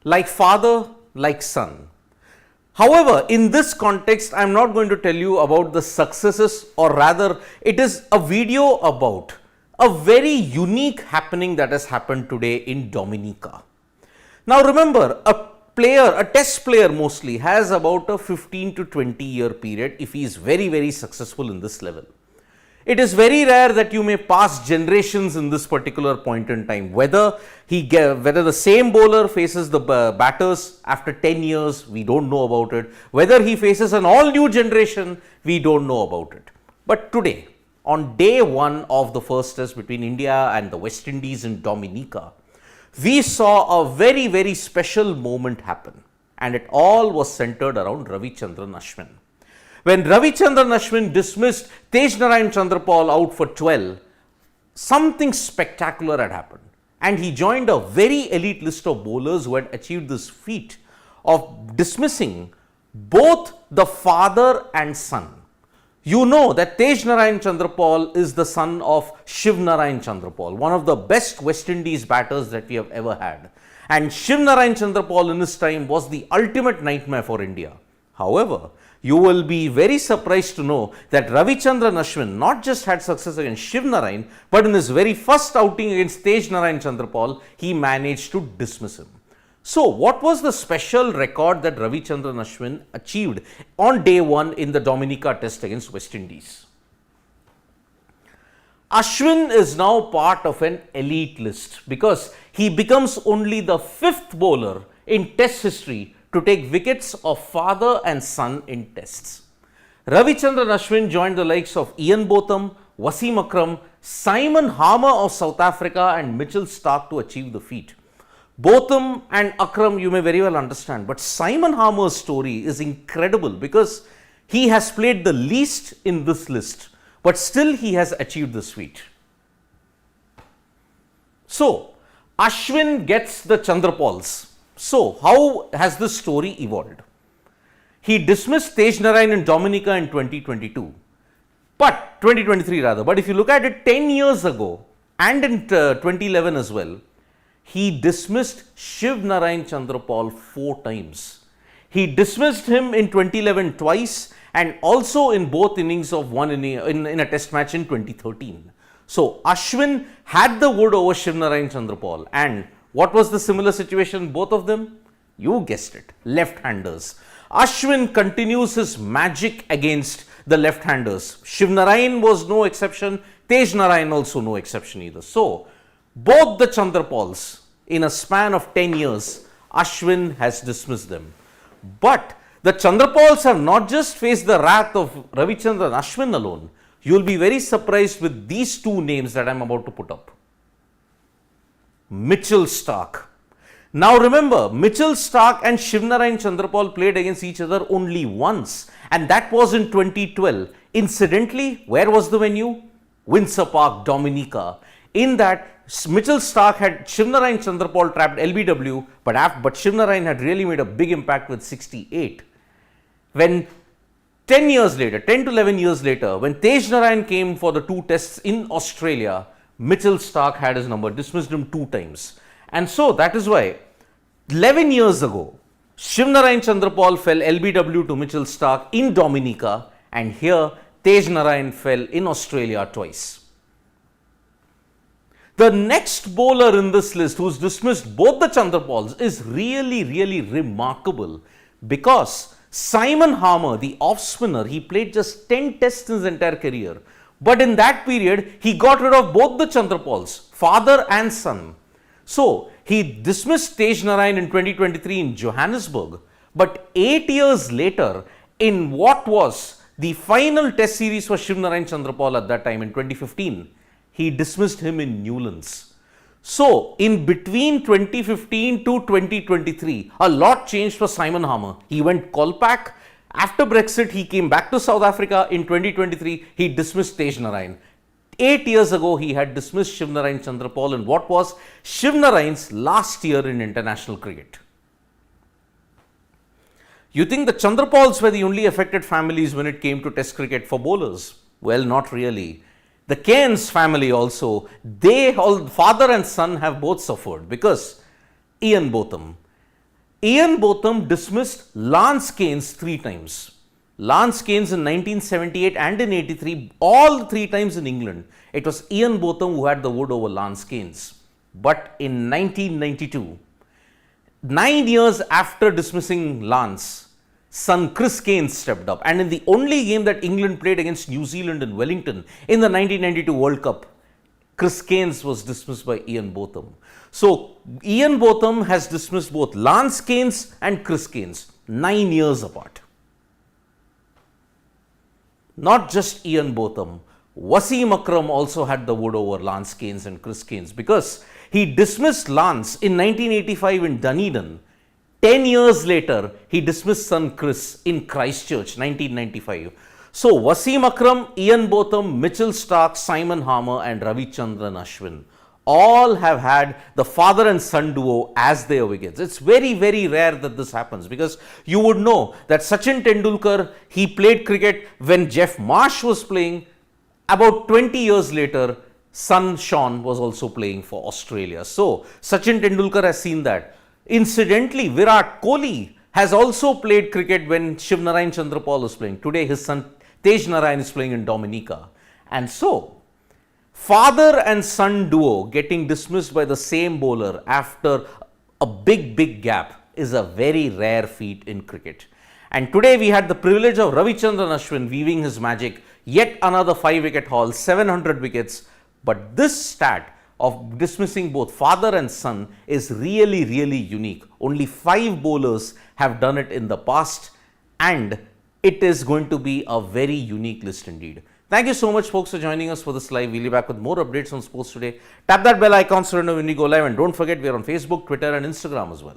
like father, like son. However, in this context, I am not going to tell you about the successes, or rather, it is a video about a very unique happening that has happened today in Dominica. Now, remember, a test player mostly has about a 15 to 20 year period if he is very, very successful in this level. It is very rare that you may pass generations in this particular point in time. Whether the same bowler faces the batters after 10 years, we don't know about it. Whether he faces an all new generation, we don't know about it. But today, on day one of the first test between India and the West Indies in Dominica, we saw a very, very special moment happen, and it all was centered around Ravichandran Ashwin. When Ravichandran Ashwin dismissed Tagenarine Chanderpaul out for 12, something spectacular had happened, and he joined a very elite list of bowlers who had achieved this feat of dismissing both the father and son. You know that Tagenarine Chanderpaul is the son of Shivnarine Chanderpaul, one of the best West Indies batters that we have ever had. And Shivnarine Chanderpaul in his time was the ultimate nightmare for India. However, you will be very surprised to know that Ravichandran Ashwin not just had success against Shivnarine, but in his very first outing against Tagenarine Chanderpaul, he managed to dismiss him. So, what was the special record that Ravichandran Ashwin achieved on day one in the Dominica test against West Indies? Ashwin is now part of an elite list because he becomes only the 5th bowler in test history to take wickets of father and son in tests. Ravichandran Ashwin joined the likes of Ian Botham, Wasim Akram, Simon Harmer of South Africa and Mitchell Starc to achieve the feat. Botham and Akram you may very well understand, but Simon Harmer's story is incredible because he has played the least in this list, but still he has achieved this feat. So, Ashwin gets the Chanderpauls. So, how has this story evolved? He dismissed Tagenarine in Dominica in 2022, but 2023 rather. But if you look at it 10 years ago and in 2011 as well, he dismissed Shivnarine Chanderpaul 4 times. He dismissed him in 2011 twice and also in both innings of one inning in a test match in 2013. So, Ashwin had the wood over Shivnarine Chanderpaul, and what was the similar situation both of them? You guessed it, left-handers. Ashwin continues his magic against the left-handers. Shivnarine was no exception, Tagenarine also no exception either. So, both the Chanderpauls in a span of 10 years, Ashwin has dismissed them. But the Chanderpauls have not just faced the wrath of Ravichandran Ashwin alone. You will be very surprised with these two names that I am about to put up. Mitchell Starc. Now remember, Mitchell Starc and Shivnarine Chanderpaul played against each other only once, and that was in 2012. Incidentally, where was the venue? Windsor Park, Dominica. In that, Mitchell Starc had Shivnarine Chanderpaul trapped LBW, but Shivnarine had really made a big impact with 68. When 10 to 11 years later, when Tagenarine came for the 2 tests in Australia, Mitchell Starc had his number, dismissed him 2 times. And so that is why 11 years ago, Shivnarine Chanderpaul fell LBW to Mitchell Starc in Dominica, and here Tagenarine fell in Australia twice. The next bowler in this list who's dismissed both the Chanderpauls is really, really remarkable because Simon Harmer, the off spinner, he played just 10 tests in his entire career. But in that period, he got rid of both the Chanderpauls, father and son. So, he dismissed Tagenarine in 2023 in Johannesburg. But 8 years later, in what was the final test series for Shivnarine Chanderpaul at that time in 2015, he dismissed him in Newlands. So, in between 2015 to 2023, a lot changed for Simon Harmer. He went Kolpak. After Brexit, he came back to South Africa. In 2023, he dismissed Tagenarine. 8 years ago, he had dismissed Shivnarine Chanderpaul in what was Shivnarine's last year in international cricket. You think the Chanderpauls were the only affected families when it came to test cricket for bowlers? Well, not really. The Cairns family also, father and son have both suffered because Ian Botham, Ian Botham dismissed Lance Keynes 3 times. Lance Keynes in 1978 and in 83, all 3 times in England, it was Ian Botham who had the wood over Lance Keynes. But in 1992, 9 years after dismissing Lance, son Chris Keynes stepped up, and in the only game that England played against New Zealand in Wellington in the 1992 World Cup, Chris Keynes was dismissed by Ian Botham. So, Ian Botham has dismissed both Lance Keynes and Chris Keynes 9 years apart. Not just Ian Botham, Wasim Akram also had the wood over Lance Keynes and Chris Keynes, because he dismissed Lance in 1985 in Dunedin. 10 years later, he dismissed son Chris in Christchurch, 1995. So, Wasim Akram, Ian Botham, Mitchell Starc, Simon Harmer and Ravichandran Ashwin all have had the father and son duo as their wickets. It's very, very rare that this happens, because you would know that Sachin Tendulkar, he played cricket when Jeff Marsh was playing. About 20 years later, son Sean was also playing for Australia. So, Sachin Tendulkar has seen that. Incidentally, Virat Kohli has also played cricket when Shivnarine Chanderpaul was playing. Today, his son Tagenarine is playing in Dominica. And so, father and son duo getting dismissed by the same bowler after a big gap is a very rare feat in cricket. And today we had the privilege of Ravichandran Ashwin weaving his magic, yet another 5-wicket haul, 700 wickets. But this stat of dismissing both father and son is really, really unique. Only 5 bowlers have done it in the past, and it is going to be a very unique list indeed. Thank you so much, folks, for joining us for this live. We'll be back with more updates on sports today. Tap that bell icon so you know when we go live, and don't forget we are on Facebook, Twitter and Instagram as well.